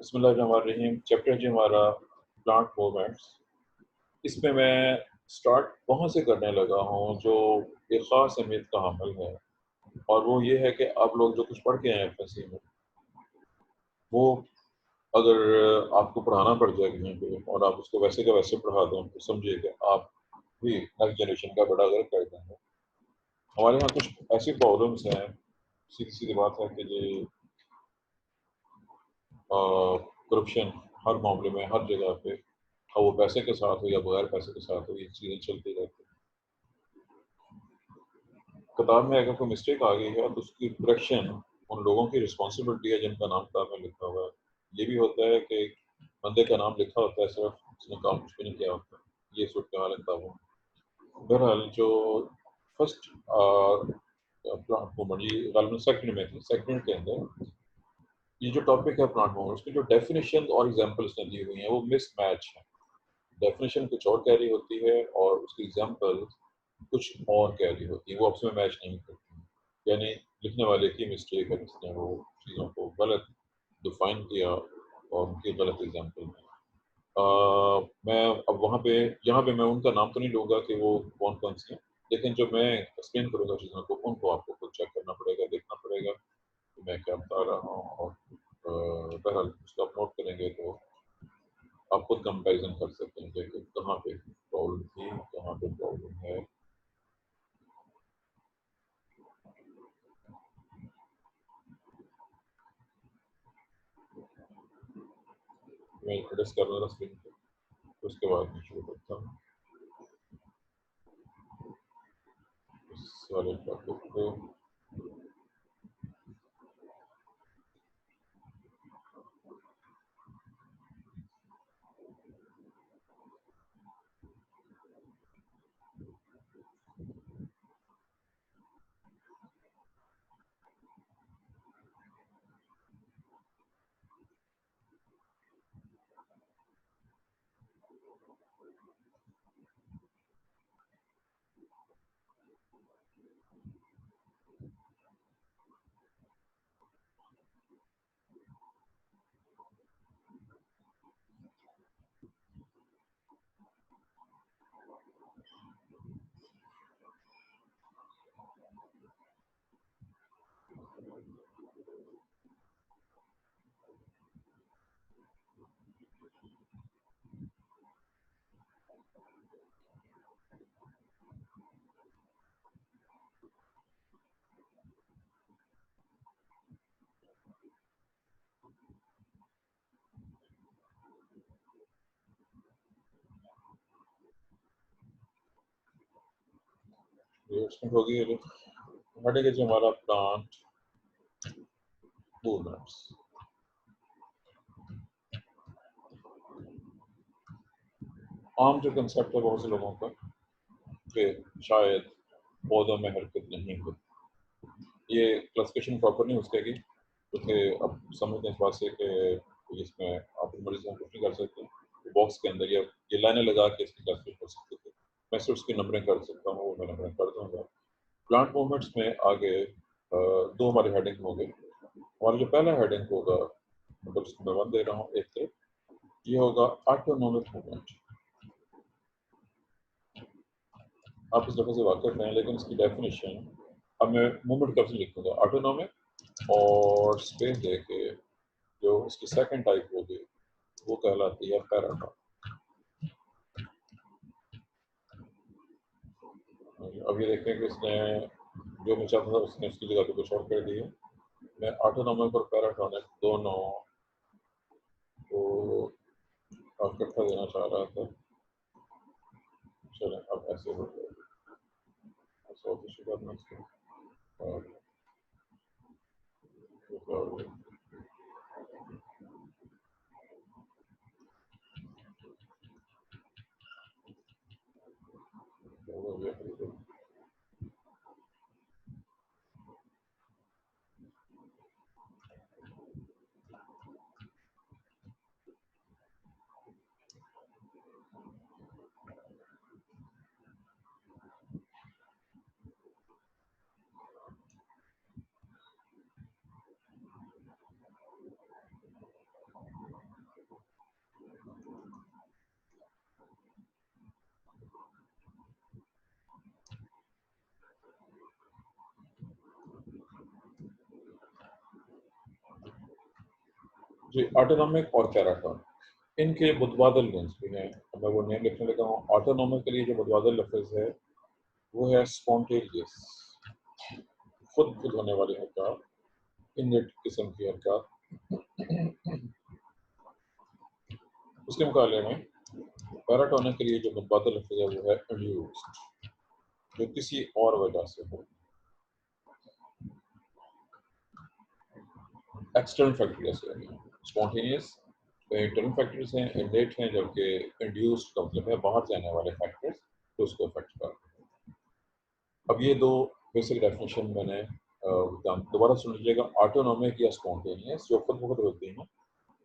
बिस्मिल्लाहिर्रहमानिर्रहीम। चैप्टर जो हमारा प्लांट मूवमेंट्स, इसमें मैं स्टार्ट वहाँ से करने लगा हूँ जो एक ख़ास अहमियत का हामिल है, और वो ये है कि आप लोग जो कुछ पढ़ के आए हैं एफएससी में, वो अगर आपको पढ़ाना पड़ जाए कहीं पे और आप उसको वैसे का वैसे पढ़ा दें तो समझिए कि आप भी नेक्स्ट जनरेशन का बड़ा गर्व कर देंगे। हमारे यहाँ कुछ ऐसी प्रॉब्लम्स हैं, सीधी सीधी बात है कि ये करप्शन हर मामले में हर जगह पे, और वो पैसे के साथ हो या बगैर पैसे के साथ हो, ये चीज़ें चलती रहती हैं। किताब में अगर कोई मिस्टेक आ गई है तो उसकी करेक्शन उन लोगों की रिस्पॉन्सिबिलिटी है जिनका नाम किताब में लिखा हुआ है। ये भी होता है कि बंदे का नाम लिखा होता है, सिर्फ उसने काम कुछ भी नहीं किया होता। ये सूरत हाल है किताबों में। बहरहाल जो फर्स्ट प्लांट मूवमेंट, ये गालिबन सेकंड में थी, सेकंड के अंदर ये जो टॉपिक है प्लांट मूवमेंट, उसकी जो डेफिनेशन और एग्जाम्पल्स दी हुई हैं वो मिस मैच है। डेफिनेशन कुछ और कह रही होती है और उसकी एग्जाम्पल कुछ और कह रही होती है, वो आपस में मैच नहीं करती। यानी लिखने वाले की मिस्टेक है, जिसने वो चीज़ों को गलत डिफाइन किया और उनकी गलत एग्जाम्पल में। मैं अब वहाँ पे यहाँ पे मैं उनका नाम तो नहीं लूँगा कि वो कौन कौन सी हैं, लेकिन जो मैं एक्सप्लेन करूँगा चीज़ों को, उनको आपको खुद चेक करना पड़ेगा, देखना पड़ेगा कि मैं क्या बता रहा हूँ। और बहरहाल उसको आप नोट करेंगे तो आप खुद कंपैरिजन कर सकते हैं कि कहाँ पे प्रॉब्लम थी, कहाँ पे प्रॉब्लम है। मैं एड्रेस कर रहा था स्क्रीन पे, तो उसके बाद मैं शुरू करता हूँ इस वाले टॉपिक को। रिएक्शन होगी हटेगा जो हमारा प्लांट मूवमेंट्स। आम जो कंसेप्ट है बहुत से लोगों का कि शायद पौधों में हरकत नहीं होती, ये क्लासिफिकेशन प्रॉपर नहीं उसके की, क्योंकि अब समझते हैं इस बात से कि इसमें आप मरीज हम कुछ नहीं कर सकते। बॉक्स के अंदर ये लाइनें लगा के इसकी क्लासिफिकेशन कर सकते थे। मैं सिर्फ उसकी नंबरिंग कर सकता हूँ, वो मैं नंबरिंग कर दूंगा। प्लांट मूवमेंट्स में आगे दो हमारे हेडिंग होंगे। हमारा जो पहला हेडिंग होगा, मतलब इसको मैं वन दे रहा हूँ एक तरफ, ये होगा ऑटोनोमिक मूवमेंट। आप इस दफे से वाकिफ हैं, लेकिन इसकी डेफिनेशन अब मैं मूवमेंट कब से लिखूंगा, ऑटोनोमिक, और स्पेस दे के जो इसकी सेकंड टाइप होगी वो कहलाती है पैराटॉन। अब ये देखें कि इसने जो मैं चाहता था उसने उसकी जगह पे कुछ और कर दिया। मैं ऑटोनोमिक और पैराटॉनिक दोनों को इकट्ठा देना चाह रहा था। चलें अब ऐसे हो जाएगा, ऐसा ऑफिस करना इसको और जी, ऑटोनॉमिक और पैराटॉन इनके मुतबादल नेम्स भी हैं। अब मैं वो नेम लिखने लगा हूँ। ऑटोनॉमिक के लिए जो मुतबादल लफ्ज़ है वो है स्पॉन्टेनियस, खुद होने वाली हरकत, इनेट किस्म की हरकत। उसके मुकाबले में पैराटोनिक के लिए जो मुतबादल लफ्ज़ है वो है इंड्यूस्ड, जो किसी और वजह से हो। एक्सटर्नल फैक्टर जैसे स्पॉन्टेनियस इंटरनल फैक्टर्स हैं, इनेट हैं, जबकि इंड्यूस्ड का मतलब है बाहर से आने वाले फैक्टर्स जो उसको अफेक्ट कर रहे हैं। अब ये दो बेसिक डेफिनेशन मैंने दोबारा सुन लीजिएगा। ऑटोनॉमिक या स्पॉन्टेनियस जो खुद ब खुद होती हैं,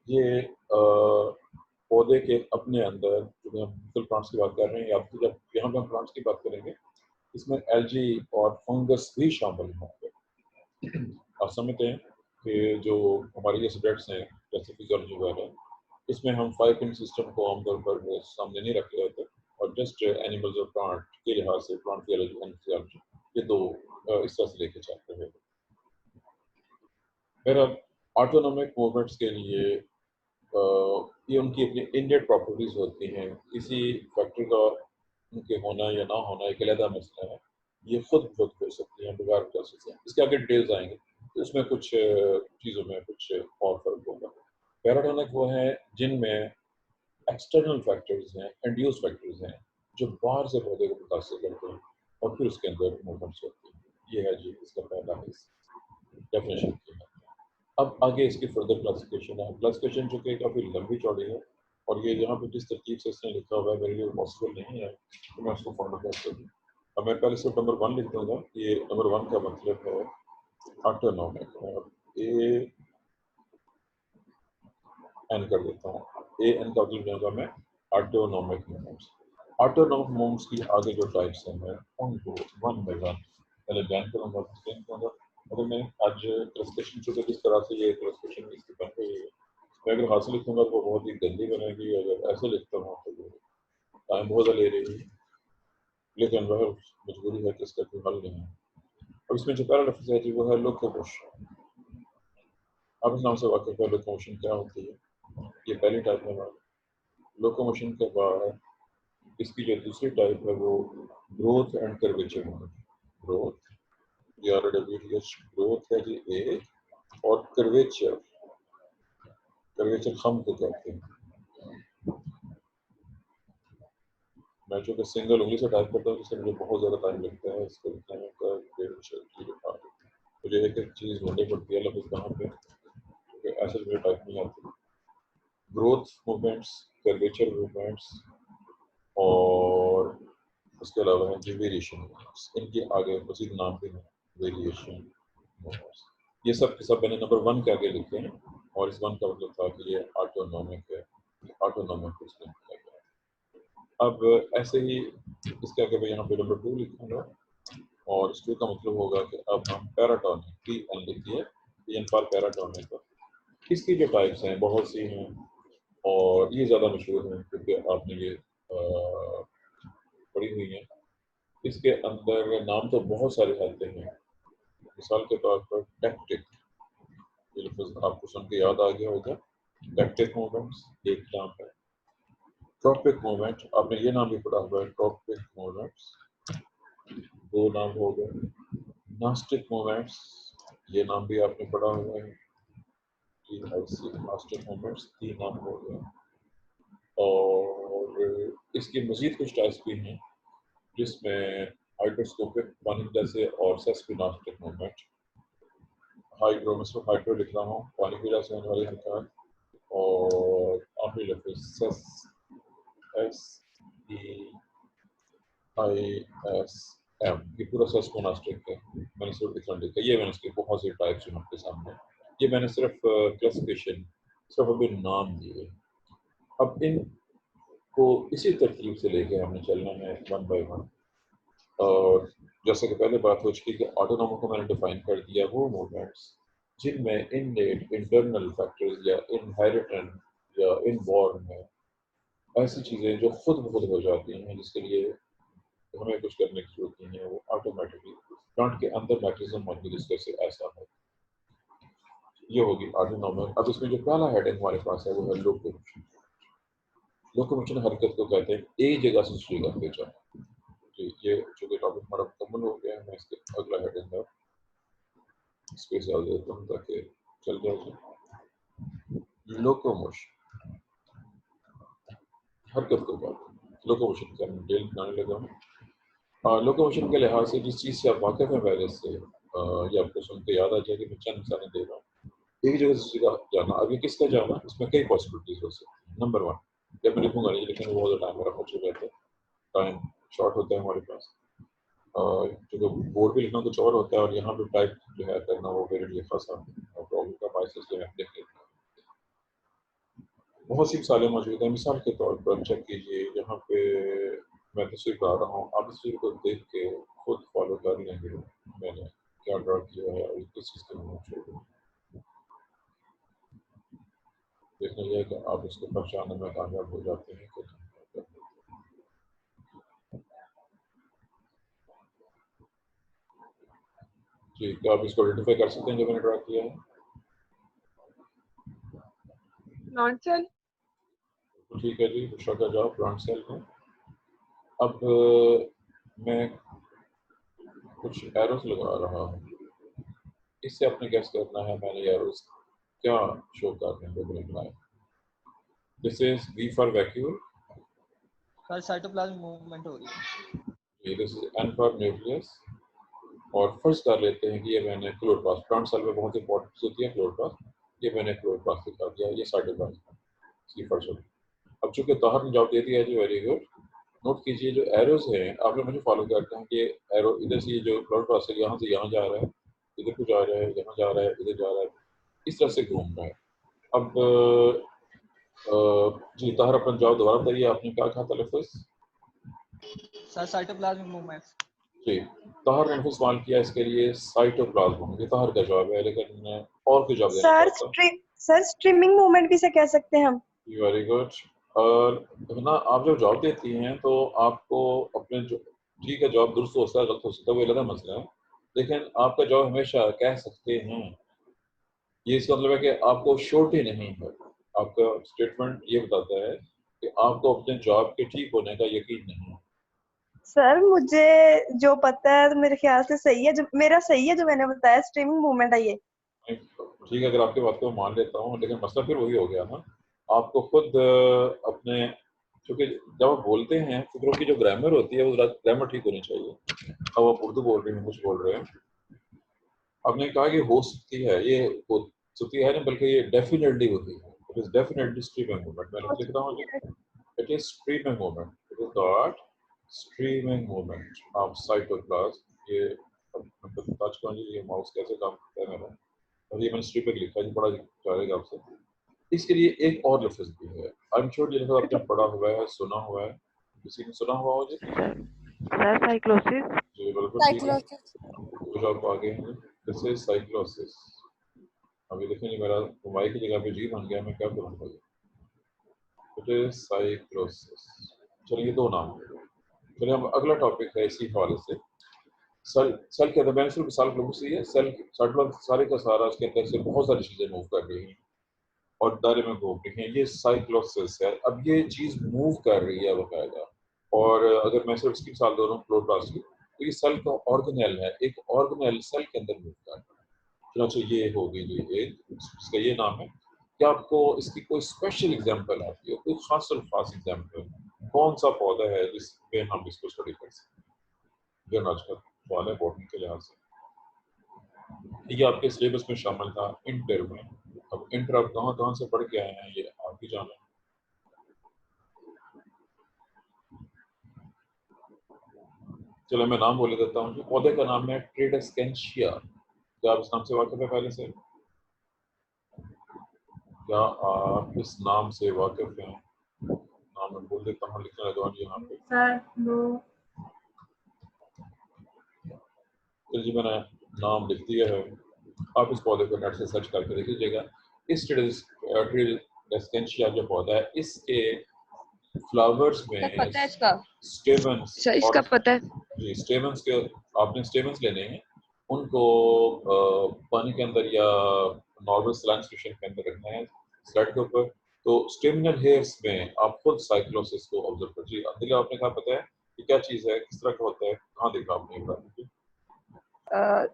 ये पौधे के अपने अंदर, जो हम मुख्तलिफ प्लांट्स की बात कर रहे हैं, या फिर जब यहाँ पे हम प्लांट्स की बात करेंगे इसमें एल्गी और फंगस भी शामिल होंगे। आप समझते हैं कि जो हमारे ये सब्जेक्ट्स हैं जैसे फिजियोलॉजी वगैरह, इसमें हम 5 पिन सिस्टम को आमतौर पर सामने नहीं रखे होते और जस्ट एनिमल्स और प्लांट के लिहाज से प्लांट फिजियोलॉजी एंड फिजियोलॉजी ये दो इस तरह से लेके चलते हैं। बहरहाल ऑटोनॉमिक मूवमेंट्स के लिए ये उनकी अपनी इनडेट प्रॉपर्टीज होती हैं। किसी फैक्टर का उनके होना या ना होना एक अलग मसला है। ये खुद हो सकती हैं बगैर प्रोसेस से। इसके आगे डिटेल्स आएंगे तो उसमें कुछ चीज़ों में कुछ और फर्क होगा। पैराटोनिक वो है जिनमें एक्सटर्नल फैक्टर्स हैं, इंड्यूस फैक्टर्स हैं, जो बाहर से पौधे को मुतासर करते हैं और फिर उसके अंदर मूवमेंट्स होती हैं। ये है जी इसका पहला हिस्सा डेफिनेशन की है। अब आगे इसकी फर्दर क्लासिफिकेशन है। क्लासिफिकेशन जो कि काफ़ी लंबी चौड़ी है और ये यहाँ पे जिस तरतीब से इसने लिखा हुआ है मेरे लिए पॉसिबल नहीं है तो मैं उसको फॉलो कर दूँ। अब मैं पहले सिर्फ नंबर 1 लिख दूँगा। ये नंबर 1 का मतलब है ऑटोनॉमिक। ए एन कर देता हूँ। ए एन का मतलब जाऊँगा मैं ऑटोनॉमिक मूवमेंट्स। ऑटोनॉमिक मूवमेंट्स की आगे जो टाइप्स हैं मैं उनको वन बाय वन पहले बयान करूँगा, एक्सप्लेन करूँगा। अगर मैं आज क्लासिफिकेशन चूँकि जिस तरह से ये क्लासिफिकेशन इसकी बन गई है, मैं अगर हाथ से लिखूँगा तो वो बहुत ही गंदी बनेगी। अगर ऐसे लिखता हूँ तो वो टाइम बहुत ज़्यादा ले रही है, लेकिन वह मजबूरी है कि इसका कोई हल नहीं है। अब इसमें जो पहला लफ्ज़ है जी वो है लोकोमोशन। अब इस नाम से वाकिफ़ है लोकोमोशन क्या होती है? ये पहली टाइप है हमारी। लोकोमोशन के बाद इसकी जो दूसरी टाइप है वो growth and curvature movement. Growth growth है जी ए, और कर्वेचर कर्वेचर हम को कहते हैं। मैं चूँकि सिंगल उंगली से टाइप करता हूँ जिससे मुझे बहुत ज़्यादा टाइम लगता है इसको लिखने में। मुझे एक एक चीज़ ढूंढनी पड़ती है लफ्ज़ कहाँ पे, क्योंकि ऐसे मुझे टाइप नहीं आती। ग्रोथ मूवमेंट्स, कर्वेचर मूवमेंट्स और उसके अलावा है जो वेरिएशन मूवमेंट्स। इनके आगे मज़ीद नाम भी हैं, वेरिएशन मूवमेंट्स। ये सब के सब मैंने नंबर 1 के आगे लिखे हैं और इस 1 का मतलब था कि ये ऑटोनॉमिक है। ऑटोनॉमिक को एक्सप्लेन किया गया है। अब ऐसे ही इसके आगे मैं यहाँ पे नंबर 2 लिखूँगा और इस 2 का मतलब होगा कि अब हम पैराटोनिक पी एन लिखिए, पी एन फॉर पैराटोनिक। इसकी जो टाइप्स हैं बहुत सी हैं और ये ज़्यादा मशहूर हैं क्योंकि आपने ये पढ़ी हुई हैं। इसके अंदर नाम तो बहुत सारे आते हैं। मिसाल के तौर पर टैक्टिक, ये लफ्ज़ आपको सुन के याद आ गया होगा। टैक्टिक मूवमेंट्स एक नाम है। ट्रॉपिक मूवमेंट, आपने ये नाम भी पढ़ा हुआ है, ट्रॉपिक मूवमेंट्स, 2 नाम हो गए। नास्टिक मूवमेंट्स, ये नाम भी आपने पढ़ा हुआ है। नास्टिक मूवमेंट्स 3 नाम हो गए। और इसके मज़ीद कुछ टाइप्स भी हैं जिसमें हाइड्रोस्कोपिक पानी जैसे और सेस्पिनास्टिक मूवमेंट। हाइड्रो में सिर्फ हाइड्रो लिख रहा हूँ, पानी की वजह से होने वाली हरकत। और आखिरी लफ्ज़ सेस, S E I S M, ये पूरा सेस्पिनास्टिक है। मैंने सिर्फ डिफरेंट लिखा। ये मैंने इसके बहुत से टाइप्स हैं आपके सामने। ये मैंने सिर्फ क्लासिफिकेशन सिर्फ अभी नाम दिए। अब इनको इसी तरतीब से लेके हमने चलना है वन बाय वन। और जैसे कि पहले बात हो चुकी कि ऑटोनॉमिक को मैंने डिफाइन कर दिया, वो मूवमेंट्स जिनमें इननेट इंटरनल फैक्टर्स या इनहेरिटेंट या इनबॉर्न है, ऐसी चीज़ें जो खुद ब खुद हो जाती हैं जिसके लिए हमें कुछ करने की जरूरत नहीं है, वो ऑटोमेटिकली प्लांट के अंदर मैकेनिज्म मौजूद इस तरह से ऐसा है। ये होगी आर्डिनल नॉर्मल। अब इसमें जो पहला हेडिंग हमारे पास है वो है लोकोमोशन। लोकोमोशन हरकत को कहते हैं एक जगह से दूसरी जगह पे जाना। जी, ये चूंकि टॉपिक हमारा मुकम्मल हो गया है, मैं इसके अगला हेडिंग है स्पेस डाल देता हूँ ताकि चल जाए। लोकोमोशन हरकत को कहते हैं, लोकोमोशन का डिटेल बनाने लगा हूँ। लोकोमोशन के लिहाज से जिस चीज़ से आप वाकिफ हैं पहले से, ये आपको सुन के याद आ जाएगी, मैं चंद मिसालें दे रहा हूँ। एक जगह से दूसरी जगह जाना, अब ये किसका जाना, इसमें कई पॉसिबिलिटीज हो सकती हैं। नंबर वन, जब मैं लिखूंगा नहीं, लेकिन बहुत टाइम मेरा खर्च हो जाता है, टाइम शॉर्ट होता है हमारे पास। जो बोर्ड पे लिखना कुछ और होता है और यहाँ पे टाइप जो है करना वो मेरे लिए खासा प्रॉब्लम का बायस, इसलिए मैं लिख लेता हूँ। बहुत सी मिसालें मौजूद हैं। मिसाल के तौर पर चेक कीजिए, यहाँ पे मैं तस्वीर ला रहा हूँ, आप तस्वीर को देख के खुद फॉलो कर लेंगे मैंने क्या ड्रा किया है और किस चीज़ के लिए देखने जाए कि आप इसको पहचानने में कामयाब हो जाते हैं कि नहीं। जी, क्या आप इसको आइडेंटिफाई कर सकते हैं जो मैंने ड्रा किया है? Plant cell. ठीक है जी, दूसरा का जवाब प्लांट सेल है। अब मैं कुछ एरोस लगा रहा हूँ, इससे आपने गैस करना है मैंने एरोस क्या शो करने को निकला है। This is V for vacuole, sir cytoplasm movement हो रही है। This is N for nucleus, और फर्ज कर लेते हैं कि ये मैंने क्लोरोप्लास्ट, प्लांट सेल में बहुत इंपॉर्टेंट होती है क्लोरोप्लास्ट, ये मैंने क्लोरोप्लास्ट दिखा दिया, ये साइटोप्लाज्म सी फॉर सेल। अब चूंकि ताहर ने जवाब दे दिया है जी, वेरी गुड। नोट कीजिए जो एरोज हैं, आप लोग मुझे फॉलो करते हैं कि एरो इधर से जो क्लोरोप्लास्ट है यहाँ से यहाँ जा रहा है, इधर को जा रहा है, यहाँ जा रहा है, इधर जा रहा है, इस तरह से घूम रहा है। अब जी ताहर अपना जवाब दोबारा बताइए, आपने क्या कहा तलफ़ुज़? Sir cytoplasm movement. जी, ताहर ने इस्तेमाल किया इसके लिए साइटोप्लाज्म, ये ताहर का जवाब है, लेकिन और कोई जवाब देना चाहता? सर स्ट्रीमिंग मूवमेंट भी से कह सकते हैं हम। Very good. और ना आप जब जवाब देती हैं तो आपको अपने जो ठीक है जवाब दुरुस्त हो सकता है, गलत हो सकता है, वो अलग मसला है, लेकिन आपका जवाब हमेशा कह सकते हैं। ये इसका मतलब है कि आपको श्योरिटी नहीं है, आपका स्टेटमेंट ये बताता है कि आपको अपने जवाब के ठीक होने का यकीन नहीं है। सर मुझे जो पता है मेरे ख्याल से सही है, जो मेरा सही है जो मैंने बताया, स्ट्रीमिंग मूवमेंट है ये। ठीक है, अगर आपकी बात को मान लेता हूँ, लेकिन मसला फिर वही हो गया ना, आपको खुद अपने, क्योंकि जब आप बोलते हैं फिक्रों की जो ग्रामर होती है वो ग्रामर ठीक होनी चाहिए। अब आप उर्दू बोल रहे हैं, कुछ बोल रहे हैं, आपने कहा कि हो सकती है, ये हो सकती है नहीं बल्कि ये डेफिनेटली होती है, it is definitely streaming movement. मैं लिख रहा हूँ, it is streaming movement, it is not streaming movement of cytoplasm. ये टच कर लीजिए माउस कैसे काम करता है मेरा, और ये मैंने स्ट्रीमिंग लिखा है, बड़ा जाएगा आपसे। इसके लिए एक और लफ्ज भी है, आई एम श्योर ये लफ्ज आपने पढ़ा हुआ है, सुना हुआ है, किसी ने सुना हुआ हो जी? Sir cyclosis. जी बिल्कुल ठीक है, कुछ आप आगे हैं, दिस इज साइक्लोसिस। अभी देखेंगे मेरा वाई की जगह पे जी बन गया, मैं क्या करूँगा? It is cyclosis. चलिए दो नाम हो गए। चलिए हम अगला टॉपिक है इसी हवाले से, सेल। सेल के अंदर मैंने सिर्फ मिसाल लोगों से है, सेल सारे का सारा इसके अंदर से बहुत सारी चीजें मूव कर रही हैं और दायरे में घूम रही हैं, ये साइक्लोसिस है। अब ये चीज मूव कर रही है बकायदा, और अगर मैं सिर्फ इसकी मिसाल दे रहा हूँ क्लोरोप्लास्ट की, तो ये सेल का ऑर्गेनेल है, एक ऑर्गेनेल सेल के अंदर मूव कर रहा है। चलो ये होगी जी एक, इसका ये नाम है। क्या आपको इसकी कोई स्पेशल एग्जांपल आती है, कोई खास और खास एग्जांपल, कौन सा पौधा है जिसमें हम इसको स्टडी कर सकते हैं? जो आज का सवाल है बॉटनी के लिहाज से, ये आपके सिलेबस में शामिल था इंटर में। अब इंटर आप कहाँ कहाँ से पढ़ के आए हैं ये आप ही जाना। चलो मैं नाम बोले देता हूँ, पौधे का नाम है ट्रेडेस्केंशिया। क्या आप इस नाम से वाकिफ है पहले से? क्या आप इस नाम से वाकिफ हैं? नाम मैं बोल देता हूँ, लिखने लगा यहाँ पे। Sir no. तो जी मैंने नाम लिख दिया है, आप इस पौधे को नेट से सर्च करके देख लीजिएगा। इस ट्रेडेस्केंशिया जो पौधा है, इसके फ्लावर्स में पता है इसका स्टेमन्स, सर, इसका पता है। जी स्टेमन्स के, आपने स्टेमन्स लेने हैं, उनको पानी के अंदर या नॉर्मल सलाइन सिचुएशन के अंदर रखना है स्लाइड के ऊपर। तो स्टेमिनल हेयर्स में आप खुद साइक्लोसिस को ऑब्जर्व करिए। अंदर आपने कहा पता है कि क्या चीज़ है, किस तरह का होता है, कहाँ देखा आपने एक बार?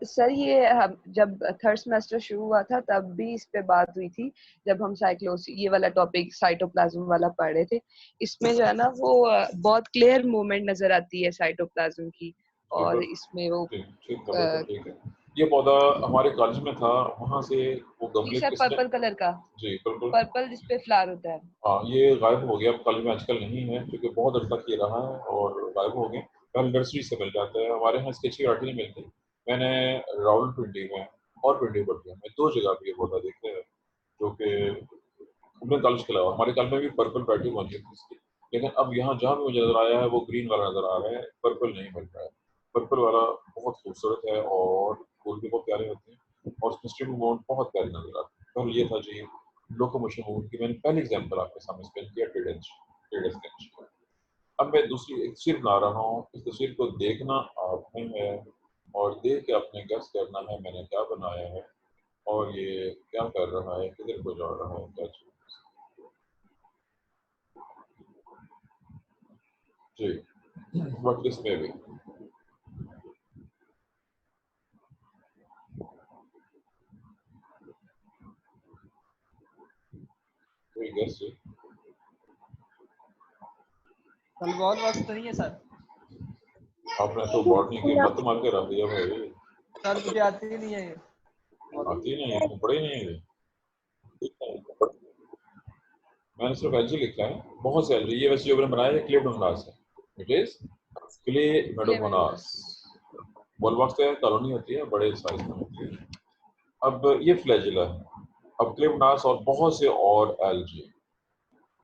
सर ये जब थर्ड सेमेस्टर शुरू हुआ था तब भी इस पे बात हुई थी, जब हम साइक्लोसिस ये वाला टॉपिक साइटोप्लाज्म वाला पढ़ रहे थे। इसमें जो है ना वो बहुत क्लियर मूवमेंट नजर आती है साइटोप्लाज्म की, और इसमें वो ठीक है। ये पौधा हमारे कॉलेज में था, वहाँ से वो जी गमले सर, किसने? पर्पल कलर का, जी बिल्कुल। पर्पल जिसपे फ्लावर होता है। हाँ, ये गायब हो गया, अब कॉलेज में आजकल नहीं है क्योंकि बहुत अर्सा ये रहा है और गायब हो गए। पहले नर्सरी से मिल जाता है, हमारे यहाँ इसकी अच्छी वैरायटी नहीं मिलती। मैंने रावलपिंडी में और पिंडी पट्टिया में 2 जगह पे ये पौधा देखे हैं, जो कि अपने कॉलेज के अलावा हमारे कॉलेज में भी पर्पल वैरायटी मौजूद थी इसकी। लेकिन अब यहाँ जहाँ भी मुझे नजर आया है वो ग्रीन वाला नजर आ रहा है, पर्पल नहीं मिल रहा है। पर्पल वाला बहुत खूबसूरत है और फूल भी बहुत प्यारे होते हैं और उसमें स्ट्रिंग मूवमेंट बहुत प्यारी नजर आती है। और ये था जी लोकोमोशन मूवमेंट की मैंने पहली एग्जाम्पल आपके सामने स्पेंड किया, टेडेंस। अब मैं दूसरी एक तस्वीर बना रहा हूँ। इस तस्वीर को देखना आपने है और देख के आपने गेस करना है मैंने क्या बनाया है और ये क्या कर रहा है, किधर को जा रहा है, क्या चीज। जी, what this may be. कोई गेस जी? सर वॉल वर्क्स तो नहीं है सर? आपने तो बॉटनी की मत मार के रख दिया भाई। सर मुझे आती ही नहीं है ये। आती नहीं है, पढ़े ही नहीं है ये। मैंने सिर्फ एलजी लिखा है, बहुत से एलजी। ये वैसे जो मैंने बनाया है क्लेबडोमोनास है, इट इज क्लेबडोमोनास। बॉलबॉक्स का कॉलोनी होती है, बड़े साइज में होती है। अब ये फ्लैजिला है। अब क्लेबडोमोनास और बहुत से और एलजी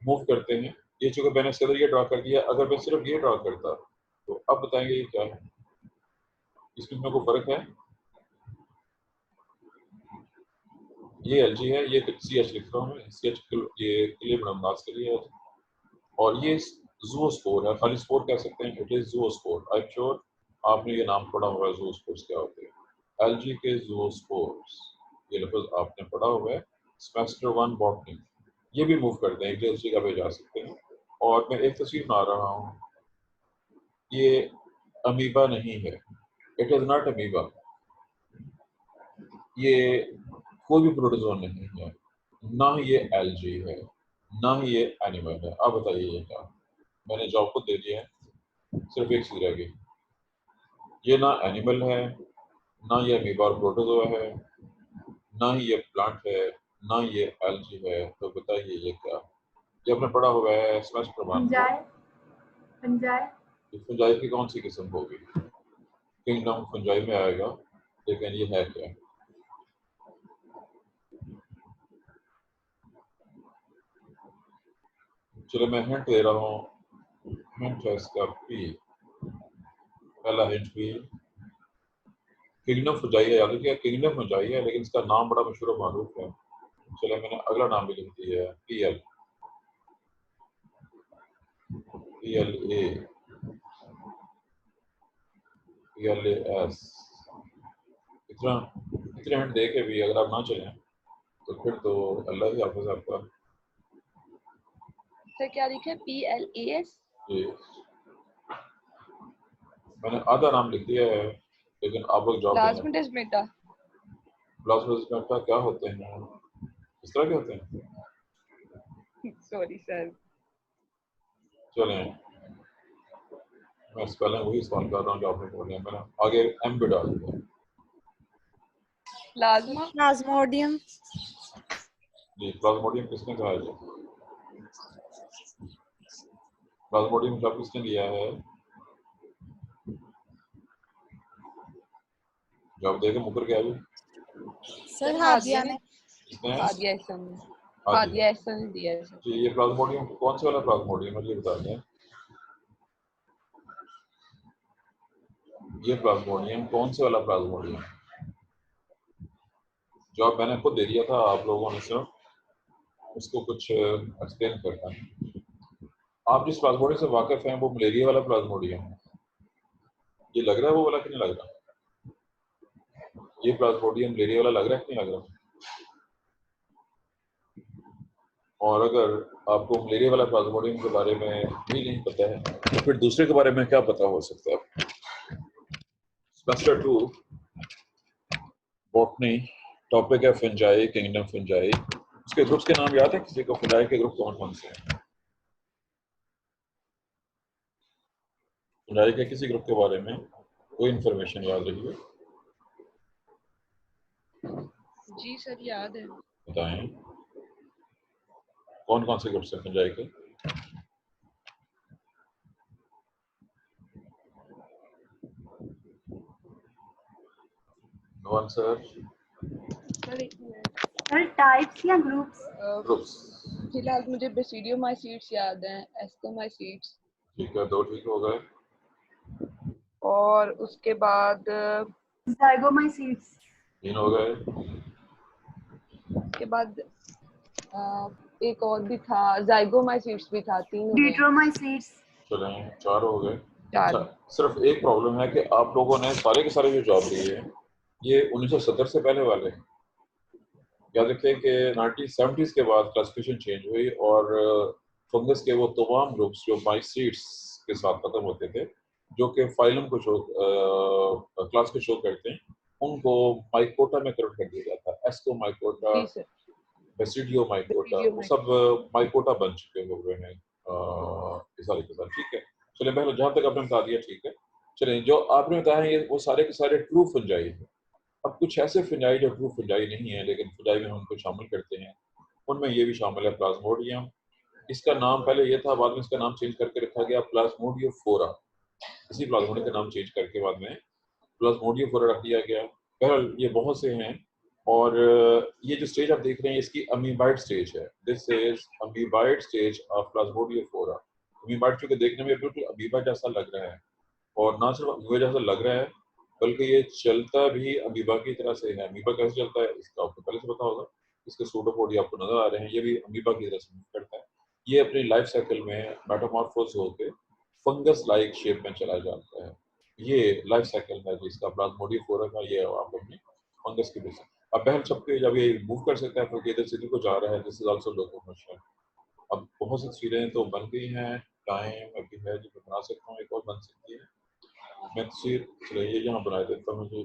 मूव करते हैं। ये चूंकि मैंने इसके अंदर ये ड्रा कर दिया, अगर मैं सिर्फ ये ड्रा करता तो अब बताएंगे ये क्या है, इसमें कोई फर्क है? ये एलजी है, ये सी एच लिख रहा हूँ मैं, सी एच ये क्लेबडोमोनास के लिए है। और ये ज़ूओस्पोर है, खाली स्पोर कह सकते हैं, it is zoospore. I am sure आपने ये नाम पढ़ा होगा, ज़ूओस्पोर्स क्या होते हैं। एलजी के ज़ूओस्पोर्स, ये लफ्ज़ आपने पढ़ा हुआ है सेमेस्टर 1 बॉटनी। ये भी मूव करते हैं, एक जगह पे जा सकते हैं। और मैं एक तस्वीर बना रहा हूँ, ये अमीबा नहीं है, इट इज नॉट अमीबा। ये कोई भी प्रोटोजोन नहीं है, ना ही ये एलजी है, ना ही ये एनिमल है। अब बताइए ये क्या? मैंने जॉब को दे दिया है, सिर्फ एक चीज रह गई। ये ना एनिमल है, ना ये अमीबा और प्रोटोजोआ है, ना ही ये प्लांट है, ना ये एल्गी है। तो बताइए ये क्या? ये आपने पढ़ा हुआ है स्मैश प्रमाण। फंजाई की कौन सी किस्म होगी? किंगडम फंजाई में आएगा, लेकिन ये है क्या? चलो मैं हिंट दे रहा हूँ, हिंट है इसका पी। पहला हिंट पी। किंगडम फंजाई है, याद रखिए किंगडम फंजाई है, लेकिन इसका नाम बड़ा मशहूर और मारूफ है। चलो मैंने अगला नाम भी लिख दिया है, PL PLA PLAS। इतना इतने हिंट दे के भी अगर आप ना चलें तो फिर तो अल्लाह ही हाफिज आपका। सर क्या लिखे? PLAS? जी, मैंने आधा नाम लिख दिया है, लेकिन आप लोग जवाब देना। प्लाज्मोडेस्माटा। प्लाज्मोडेस्माटा क्या होते हैं? इस तरह के होते हैं? Sorry sir. चलें, मैं स्पेलिंग वही इस्तेमाल कर रहा हूँ जो आपने बोला है। मैंने आगे M भी डाल दिया। Plasma, Plasmodium. जी, प्लाज्मोडियम किसने कहा है? जी, प्लाज्मोडियम जब किसने लिया है? जवाब देके मुकर गया भी। सर हादिया ने। किसने? हादिया एहसन ने। हादिया। हादिया एहसन ने दिया है सर। जी, ये प्लाज्मोडियम कौन से वाला प्लाज्मोडियम है ये बता दें। ये प्लाज्मोडियम कौन से वाला प्लाज्मोडियम? जवाब मैंने खुद दे दिया था, आप लोगों ने सिर्फ उसको कुछ एक्सप्लेन करना है। आप जिस प्लाज्मोडियम से वाकिफ हैं वो मलेरिया वाला प्लाज्मोडियम है। ये लग रहा है वो वाला कि नहीं लग रहा? ये प्लाज्मोडियम मलेरिया वाला लग रहा है कि नहीं लग रहा? और अगर आपको मलेरिया वाला प्लाज्मोडियम के बारे में भी नहीं पता है तो फिर दूसरे के बारे में क्या पता हो सकता है? सेमेस्टर 2 बॉटनी, टॉपिक है फंजाई, किंगडम फंजाई। उसके ग्रुप्स के नाम याद है किसी को? फंजाई के ग्रुप कौन कौन से हैं? फंजाई के किसी ग्रुप के बारे में कोई इंफॉर्मेशन याद रही है? जी सर याद है। बताएं कौन कौन से ग्रुप्स हैं फंजाई के? No answer. सर टाइप्स या ग्रुप्स? ग्रुप्स। फिलहाल मुझे बेसिडियोमाइसीट्स याद हैं, एस्कोमाइसीट्स। ठीक है, 2 ठीक हो गए। और उसके बाद जाइगोमाइसीट्स। 3 हो गए। उसके बाद एक और भी था, जाइगोमाइसीट्स भी था, 3 हो गए। डिट्रोमाइसीट्स। चलें 4 हो गए। 4। अच्छा, सिर्फ एक प्रॉब्लम है कि आप लोगों ने सारे के सारे जो जॉब लिए हैं ये 1970 से पहले वाले हैं। याद रखें कि 1970s के बाद क्लासिफिकेशन चेंज हुई और फंगस के वो तमाम ग्रुप्स जो माइसीट्स के साथ खत्म होते थे, जो कि फाइलम को शो क्लास को शो करते हैं, उनको माइकोटा में कन्वर्ट कर दिया जाता है। एस्कोमाइकोटा, जी सर। बेसिडियोमाइकोटा, वो सब माइकोटा बन चुके हुए हैं इस साल के साथ। ठीक है, चलिए पहले जहाँ तक आपने बता दिया ठीक है। चलिए जो आपने बताया ये वो सारे के सारे ट्रू फंजाई है। अब कुछ ऐसे फंजाई जो ट्रू फंजाई नहीं है लेकिन फंजाई में हम उनको शामिल करते हैं, उनमें ये भी शामिल है प्लाज्मोडियम। इसका नाम पहले ये था, बाद में इसका नाम चेंज करके रखा गया प्लाज्मोडियोफोरा। इसी प्लाज्मोडियम का नाम चेंज करके बाद में प्लाज्मोडियोफोरा रख दिया गया। बहरहाल ये बहुत से हैं और ये जो स्टेज आप देख रहे हैं इसकी अमीबाइड स्टेज है। This is amoeboid stage of plasmodiophora. Amoeboid चूंकि देखने में बिल्कुल अमीबा जैसा लग रहा है और ना सिर्फ अमीबा जैसा लग रहा है बल्कि ये चलता भी अमीबा की तरह से है। अमीबा कैसे चलता है इसका आपको पहले से पता होगा। इसके सूडोपोडिया आपको नजर आ रहे हैं, ये भी अमीबा की तरह से मूव करता है। ये अपनी लाइफ साइकिल में मेटामॉर्फोस होकर फंगस लाइक शेप में चला जाता है। ये लाइफ साइकिल है जिसका प्लाज्मोडियोफोरा का, ये आप अपनी फंगस की बेस। अब पहल छपके जब ये मूव कर सकता है क्योंकि इधर से को जा रहा है, दिस इज आल्सो लोकोमोशन। अब बहुत सी तस्वीरें तो बन गई हैं, टाइम अभी है जो मैं बना सकता हूँ, एक और बन सकती है। मैं तस्वीर चलिए ये यहाँ बना देता हूँ जी,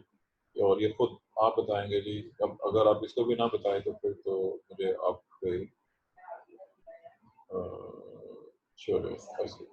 और ये खुद आप बताएंगे जी। अब अगर आप इसको भी ना बताएं तो फिर तो मुझे आप चलो ऐसे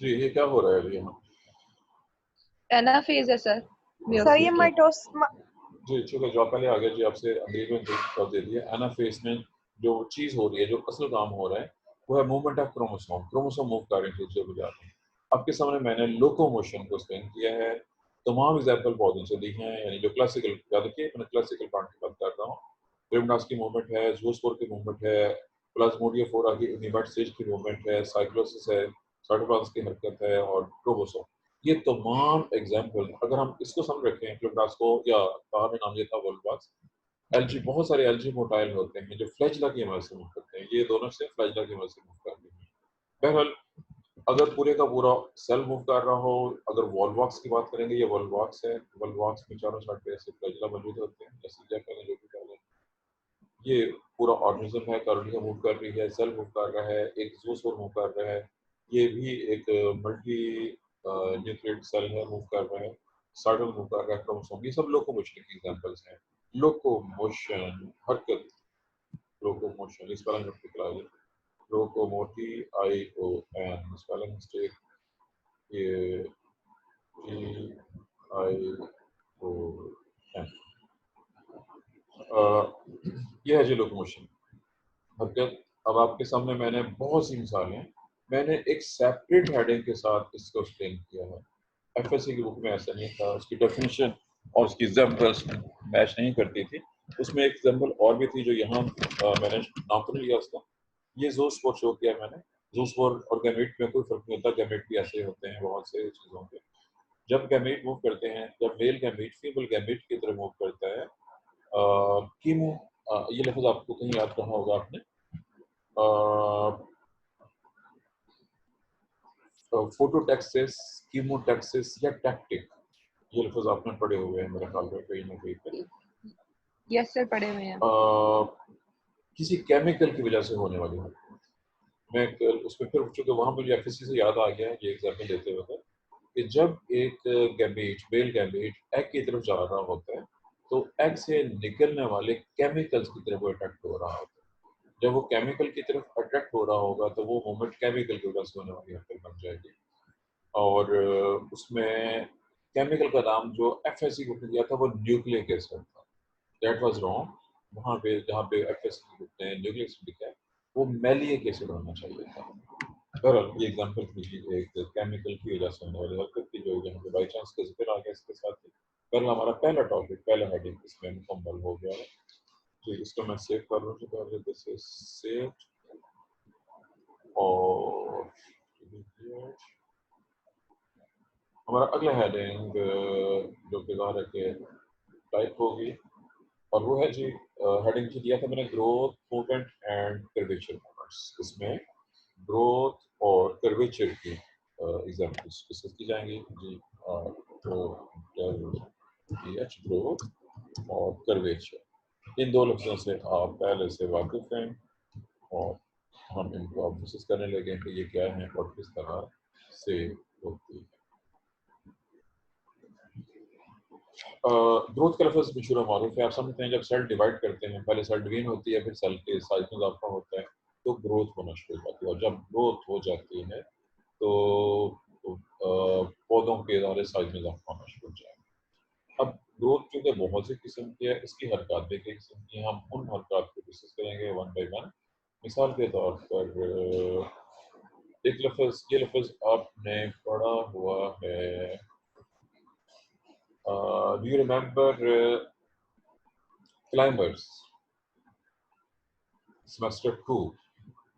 जी। ये क्या हो रहा है अभी यहाँ? एनाफेज है सर। सर ये माइटोस जी चूंकि जॉब पहले आ गया जी, आपसे अंग्रेजी में जवाब दे दिया। एनाफेज में जो चीज हो रही है, जो असल काम हो रहा है वो है movement of chromosome. Chromosome move कर रहे हैं दूसरे को जाते हैं। आपके सामने मैंने लोकोमोशन को एक्सप्लेन किया है, तमाम एग्जाम्पल पौधों से दी हैं, यानी जो क्लासिकल, याद रखिए मैंने क्लासिकल पार्ट की बात कर रहा हूँ। क्रिमडास की मूवमेंट है, ज़ूस्पोर की मूवमेंट है, प्लाज्मोडियोफोरा की अमीबाइड स्टेज की मूवमेंट है, साइक्लोसिस है, साइटोप्लाज्म की हरकत है और क्रोमोसोम। ये तमाम एग्जाम्पल अगर हम इसको समझ रखें, क्रिमडास को, या कहा में नाम ये था वोल्वाक्स, एलजी, बहुत सारे एलजी मोटाइल होते हैं जो फ्लैजला की मदद से मूव करते हैं। ये दोनों से फ्लैजला की मदद से मूव करते हैं। बहरहाल अगर पूरे का पूरा सेल मूव कर रहा हो, अगर वॉलवॉक्स की बात करेंगे, ये वॉलवॉक्स है। वॉलवॉक्स में चारों साइड पे ऐसे फ्लैजला मौजूद होते हैं, जैसे जो भी कह, ये पूरा ऑर्गेनिज्म है, कार्बोनिया मूव कर रही है, सेल मूव कर रहा है, एक ज़ूस्पोर मूव कर रहा है, ये भी एक मल्टी न्यूक्लिएट सेल है, मूव कर रहा है, साइटोल मूव कर रहा है, क्रोमोसोम, ये सब लोकोमोशन के एग्जांपल्स हैं। लोकोमोशन, हरकत, लोकोमोशन, इस पर हम लोग लोकोमोटी, आई ओ एन, स्पेलिंग मिस्टेक, ये ई आई ओ एन, ये है जी लोकोमोशन, हरकत। अब आपके सामने मैंने बहुत सी मिसालें, मैंने एक सेपरेट हेडिंग के साथ इसको एक्सप्लेन किया है। एफएससी की बुक में ऐसा नहीं था, उसकी डेफिनेशन और उसकी एग्जांपल्स मैच नहीं करती थी। उसमें एक एग्जांपल और भी थी जो यहाँ मैंने नाम तो नहीं लिया उसका। ये ज़ूस्पोर शो किया मैंने। ज़ूस्पोर और गैमेट में कोई फर्क नहीं होता, गैमेट भी ऐसे होते हैं बहुत से चीज़ों के। जब गैमेट मूव करते हैं, जब मेल गैमेट फीमेल गैमेट की तरफ मूव करता है, कीमो, ये लफ्ज़ आपको कहीं याद रहा होगा आपने, फोटोटैक्सिस, कीमोटैक्सिस या टैक्टिक, ये लफ्ज़ आपने पढ़े हुए हैं मेरे ख्याल में कहीं ना कहीं पे। यस सर, पढ़े हुए हैं। किसी केमिकल की वजह से होने वाली है। मैं उसमें फिर चूंकि वहाँ मुझे एफएससी से याद आ गया ये एग्जाम्पल देते वक्त कि जब एक गैमेट, मेल गैमेट एग की तरफ जा रहा होता है तो एग से निकलने वाले केमिकल्स की तरफ वो अट्रैक्ट हो रहा होता है। जब वो केमिकल की तरफ अट्रैक्ट हो रहा होगा तो वो मूवमेंट केमिकल की वजह से होने वाली हरकत बन जाएगी। और उसमें केमिकल का नाम जो एफएससी ग्रुप ने दिया था वो न्यूक्लिक एसिड था। That was wrong. वहाँ पे जहाँ पे एफएससी ग्रुप ने न्यूक्लिक एसिड लिखा है वो मैलिक एसिड होना चाहिए था। बहरहाल ये एग्जाम्पल कीजिए एक केमिकल की वजह से होने वाली हरकत की जो यहाँ पे बाई चांस का जिक्र आ गया इसके साथ ही। बहरहाल हमारा पहला टॉपिक, पहला हेडिंग इसमें मुकम्मल हो गया है। जी, इसको मैं सेव कर लूँ तो दिस इज सेव्ड। और हमारा अगला हेडिंग जो बिगाड़ के टाइप होगी और वो है जी, हेडिंग जो दिया था मैंने, growth movement and curvature movements. इसमें ग्रोथ और कर्वेचर की एग्जाम्पल्स डिस्कस की जाएंगी जी। तो ग्रोथ और कर्वेचर, इन दो लफ्ज़ों से आप पहले से वाकिफ हैं और हम इनको अब डिस्कस करने लगे कि ये क्या है और किस तरह से होती है। ग्रोथ का लफ्ज़ मशहूर मारूफ है। आप समझते हैं जब सेल डिवाइड करते हैं, पहले सेल डिवीजन होती है, फिर सेल के साइज में इजाफा होता है तो ग्रोथ होना शुरू हो जाती है। और जब ग्रोथ हो जाती है तो पौधों के इदारे साइज में इजाफा होना शुरू हो जाएगा। अब ग्रोथ चूँकि बहुत सी किस्म की है, इसकी हरकत भी कई किस्म की हैं। हम उन हरकत को डिस्कस करेंगे वन बाई वन। मिसाल के तौर पर एक लफ्ज़, ये लफ्ज़ आपने पढ़ा हुआ है, do you remember climbers semester 2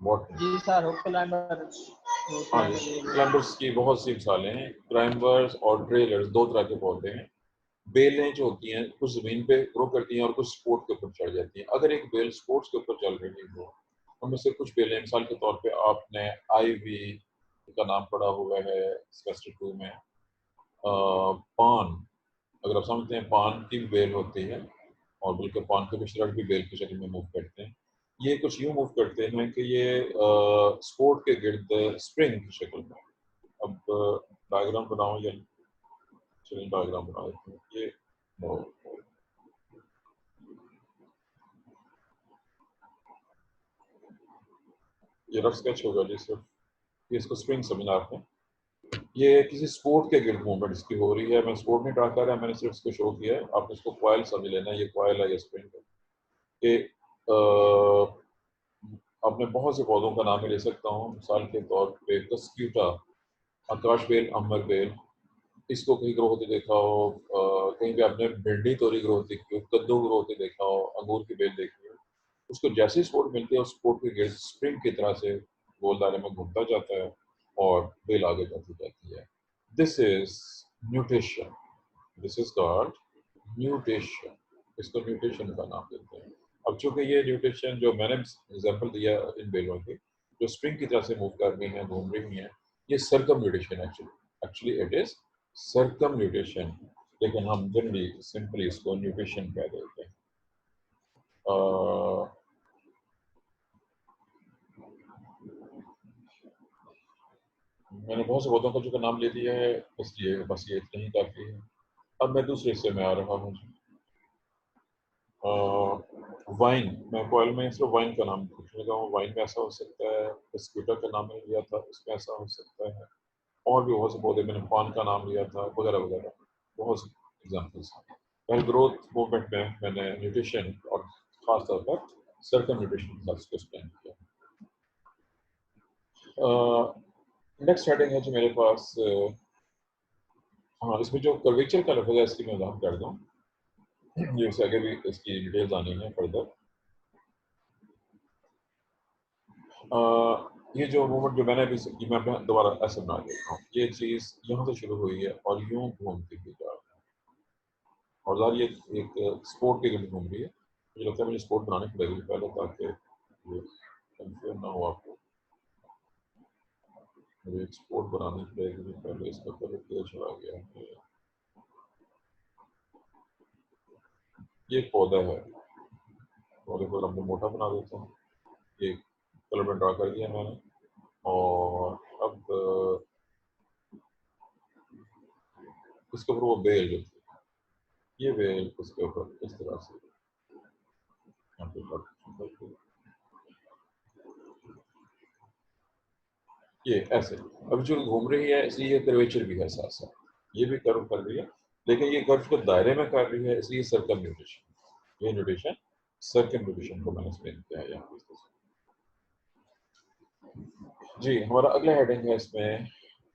botany? Ji sir, हो क्लाइंबर, हाँ जी, क्लाइंबर्स की बहुत सी मिसालें हैं। क्लाइंबर्स और ट्रेलर्स दो तरह के पौधे हैं। बेलें जो होती हैं कुछ ज़मीन पे ग्रो करती हैं और कुछ स्पोर्ट के ऊपर चढ़ जाती हैं। अगर एक बेल स्पोर्ट्स के ऊपर चल रही हो, उनमें से कुछ बेलें, मिसाल के तौर पे आपने आईवी का नाम पढ़ा हुआ है सेमेस्टर 2 में। पान, अगर आप समझते हैं पान की बेल होती है और बल्कि पान के मिश्रण भी बेल की शक्ल में मूव करते हैं। ये कुछ यूँ मूव करते हैं कि ये स्पोर्ट के गिर्द स्प्रिंग की शक्ल में। अब डायग्राम बनाओ या चलिए डायग्राम बना देते हैं। ये रफ स्केच होगा जी सिर्फ, ये इसको स्प्रिंग समझना आपने। ये किसी स्पोर्ट के गिर्द मूवमेंट इसकी हो रही है। मैं स्पोर्ट नहीं ट्रैक कर रहा, मैंने सिर्फ इसको शो किया है। आपने इसको कॉइल समझ लेना, ये कॉइल है, ये स्प्रिंग है। कि अपने बहुत से पौधों का नाम मैं ले सकता हूँ। मिसाल के तौर पे कस्क्यूटा, आकाश बेल, अमर बेल, इसको कहीं ग्रो होते देखा हो। कहीं पे आपने भिंडी तोरी ग्रो होती देखी हो, कद्दू ग्रो होते देखा हो, अंगूर की बेल देखी हो। उसको जैसे ही स्पोर्ट मिलती है उस स्पोर्ट के गिर्द स्प्रिंग की तरह से गोल दायरे में घूमता जाता है और बेल आगे बढ़ती जाती है। This is nutrition, this is called nutrition. इसको न्यूट्रिशन का नाम देते हैं। अब चूंकि ये न्यूट्रिशन जो मैंने एग्जांपल दिया इन बेलों की जो स्प्रिंग की तरह से मूव कर रही हैं, घूम रही हैं, ये सर्कमन्यूटेशन है। एक्चुअली इट इज सर्कमन्यूटेशन, लेकिन हम जनरली सिंपली इसको न्यूट्रिशन कह देते हैं। मैंने बहुत से पौधों का जो नाम ले लिया है, इसलिए बस ये इतना ही काफ़ी है। अब मैं दूसरे हिस्से में आ रहा हूँ। वाइन, मैं कॉइल में सिर्फ वाइन का नाम पूछने लगा हूँ। वाइन में ऐसा हो सकता है, बिस्कुटा का नाम मैंने लिया था, उसमें ऐसा हो सकता है। और भी बहुत से पौधे, मैंने पान का नाम लिया था, वगैरह वगैरह, बहुत से एग्जाम्पल्स हैं। पहले ग्रोथ मूवमेंट में मैंने न्यूट्रिशन और ख़ास तौर पर सर्कम न्यूट्रिशन के साथ इसको एक्सप्लेन किया। नेक्स्ट हेडिंग है जो मेरे पास, हाँ, इसमें जो कर्वेचर का लफ्ज़ है इसकी मैं वजाहत कर दूँ। ये उससे आगे भी इसकी डिटेल्स आनी है फर्दर। ये जो मूवमेंट जो मैंने अभी ये मैं अपना दोबारा ऐसे बना देता हूँ, ये चीज़ यहाँ से शुरू हुई है और यूँ घूमती हुई जा रही है। और ज़ाहिर ये एक स्पोर्ट के लिए घूम रही है। मुझे लगता है मुझे स्पोर्ट बनानी पड़ेगी पहले, ताकि ये कंफ्यूज ना हो आपको। मुझे एक स्पोर्ट बनानी पड़ेगी पहले, इसका कलर क्या चला गया है। ये एक पौधा है, पौधे को हमने मोटा बना देते हैं। ये कलर में ड्रा कर दिया मैंने, और अब इसके ऊपर वो बेल जो थी, ये बेल उसके ऊपर इस तरह से यहाँ पे करके ये ऐसे अब जो घूम रही है, इसलिए ये कर्वेचर भी है साथ साथ, ये भी कर्व कर रही है, लेकिन ये कर्व को दायरे में कर रही है, इसलिए सर्कल न्यूटेशन, ये न्यूटेशन सर्कल न्यूटेशन को मैंने एक्सप्लेन किया है यहाँ पे। जी, हमारा अगला हेडिंग है, इसमें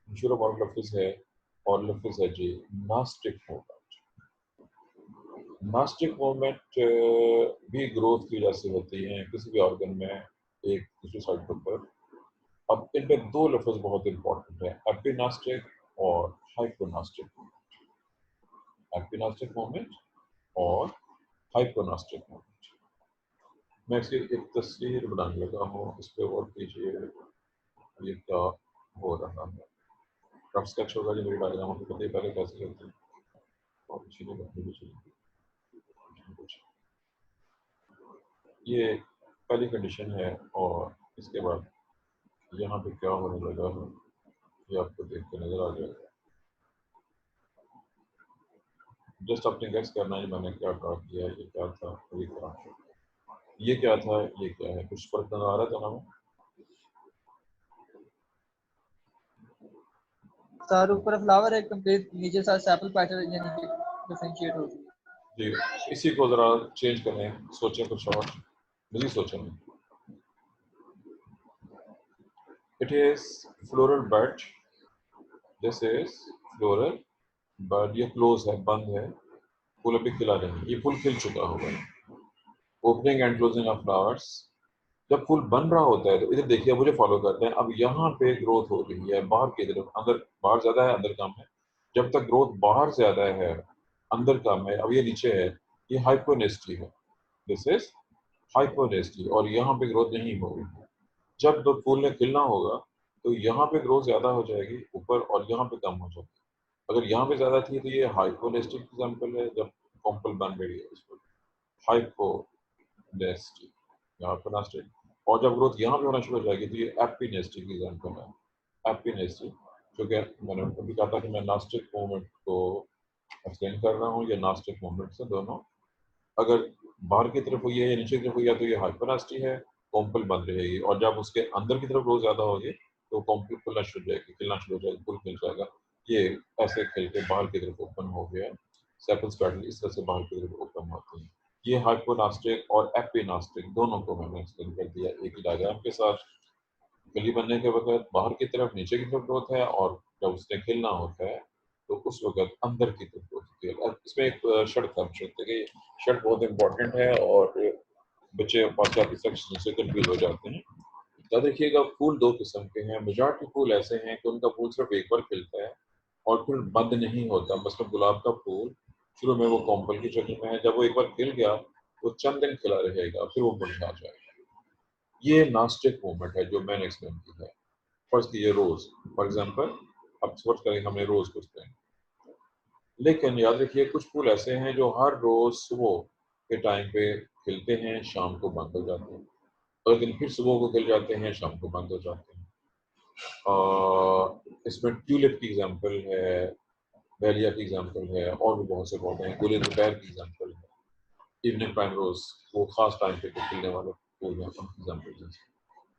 शुरू और लफ्ज़ है, और लफ्ज़ है जी नास्टिक मूवमेंट। नास्टिक मूवमेंट भी ग्रोथ की वजह से होती है किसी भी ऑर्गन में एक दूसरी साइड पर। अब इनमें दो लफ्ज़ बहुत इंपॉर्टेंट है, एपिनास्टिक और हाइपोनास्टिक मूवमेंट। एपिनास्टिक मूवमेंट और हाइपोनास्टिक मूवमेंट। मैं इसकी एक तस्वीर बनाने लगा हूँ, इस पर गौर कीजिए ये क्या हो रहा है। रफ स्केच होगा जो मेरी डायग्राम आपको पता ही पहले कैसे चलती है, और इसीलिए बनती भी चलेगी। ये पहली कंडीशन है, और इसके बाद यहाँ पे क्या होने लगा है ये आपको देख के नजर आ जाएगा। जस्ट अपने गैस करना है मैंने क्या ड्रा किया है, ये क्या था, ये क्या है, ये क्या था, ये क्या है, कुछ फर्क नजर आ रहा था ना? सर ऊपर फ्लावर है कंप्लीट, नीचे साथ सेपल पैटर्न यानी कि डिफरेंशिएट हो रही है। जी, इसी को जरा चेंज करें, सोचें कुछ और, मुझे सोचें। It is floral bud, this is floral bud, ये क्लोज है, बंद है, फूल अभी खिला नहीं, ये फूल खिल चुका होगा। Opening and closing of flowers, जब फूल बन रहा होता है तो इधर देखिए, मुझे फॉलो करते हैं। अब यहाँ पे ग्रोथ हो रही है बाहर की तरफ, अंदर बाहर ज्यादा है, अंदर कम है। जब तक ग्रोथ बाहर ज्यादा है अंदर कम है, अब ये नीचे है, ये हाइपोनेस्टी है, दिस इज हाइपोनेस्टी, और यहाँ पे ग्रोथ नहीं हो रही है। जब दो फूल ने खिलना होगा तो यहाँ पे ग्रोथ ज्यादा हो जाएगी ऊपर, और यहाँ पे कम हो जाएगी। अगर यहाँ पे ज्यादा थी तो ये हाइपोनेस्टिक एग्जाम्पल है, जब कॉम्पल बन रही है उस पर हाइपोनेस्टी या हाइपोनेस्टिक। और जब ग्रोथ यहाँ पे होना शुरू हो जाएगी तो ये एपिनेस्टिक एग्जाम्पल है, एपिनेस्टिक। क्योंकि मैंने अभी कहा था कि मैं नास्टिक मूवमेंट को एक्सप्लेन कर रहा हूँ, ये नास्टिक मूवमेंट से दोनों अगर बाहर की तरफ हुई है या नीचे की तरफ हुई है तो ये हाइपोनेस्टी है, कॉम्पल बंद रहेगी। और जब उसके अंदर की तरफ ग्रोथ ज्यादा होगी तो कॉम्पल खुलना शुरू हो जाएगी, खिलना शुरू हो जाएगा, फुल खिल जाएगा। ये ऐसे खिल के बाहर की तरफ ओपन हो गया, सेपल्स पैटर्न इस तरह से बाहर की तरफ ओपन होते हैं। ये हाइपोनास्टिक और एपिनास्टिक दोनों को मैंने एक्सप्लेन कर दिया एक ही डायग्राम के साथ। कली बनने के वक्त बाहर की तरफ नीचे की तरफ ग्रोथ है, और जब उसने खिलना होता है तो उस वक्त अंदर की तरफ ग्रोथ होती है। अब इसमें एक शर्त का कि शर्त बहुत इंपॉर्टेंट है, और बच्चे पास जाते सेक्शन से कंफ्यूज हो जाते हैं। याद रखिएगा, फूल दो किस्म के हैं। मेजॉरिटी फूल ऐसे हैं कि उनका फूल सिर्फ एक बार खिलता है और फिर बंद नहीं होता। मतलब गुलाब का फूल शुरू में वो कॉम्पल की शक्ल में है, जब वो एक बार खिल गया वो चंद दिन खिला रहेगा, फिर वो मुरझा जाएगा। ये नास्टिक मूवमेंट है जो मैंने एक्सप्लेन की है। फर्स्ट कीजिए रोज, फॉर एग्जाम्पल अब सपोज करें हमने रोज को एक्सप्लेन, लेकिन याद रखिए कुछ फूल ऐसे हैं जो हर रोज सुबह के टाइम पे खिलते हैं, शाम को बंद हो जाते हैं, अगले दिन फिर सुबह को खिल जाते हैं, शाम को बंद हो जाते हैं। इसमें ट्यूलिप की एग्जांपल है, डहलिया की एग्जांपल है, और भी बहुत से पौधे हैं, गुल दोपहर की एग्जांपल है, इवनिंग प्राइम रोज, वो खास टाइम पे खिलने वाले फूल हैं, उनकी एग्जांपल है।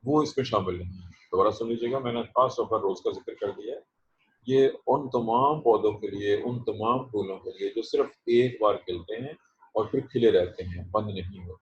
वो इसमें शामिल नहीं है। दोबारा सुन लीजिएगा, मैंने खास तौर पर रोज का जिक्र कर दिया है। ये उन तमाम पौधों के लिए, उन तमाम फूलों के लिए जो सिर्फ एक बार खिलते हैं और फिर खिले रहते हैं, बंद नहीं होते।